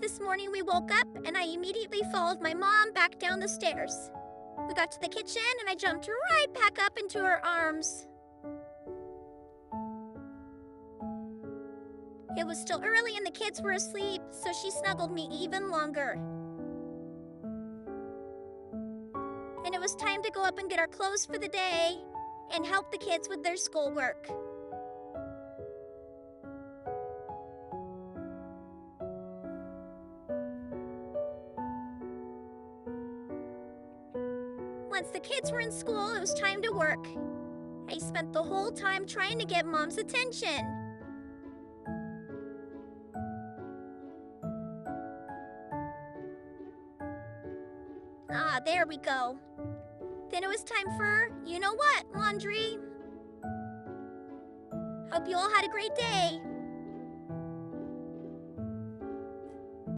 This morning we woke up and I immediately followed my mom back down the stairs. We got to the kitchen and I jumped right back up into her arms. It was still early and the kids were asleep, so she snuggled me even longer. And it was time to go up and get our clothes for the day and help the kids with their schoolwork. Once the kids were in school, it was time to work. I spent the whole time trying to get Mom's attention. Ah, there we go. Then it was time for, you know what, laundry. Hope you all had a great day.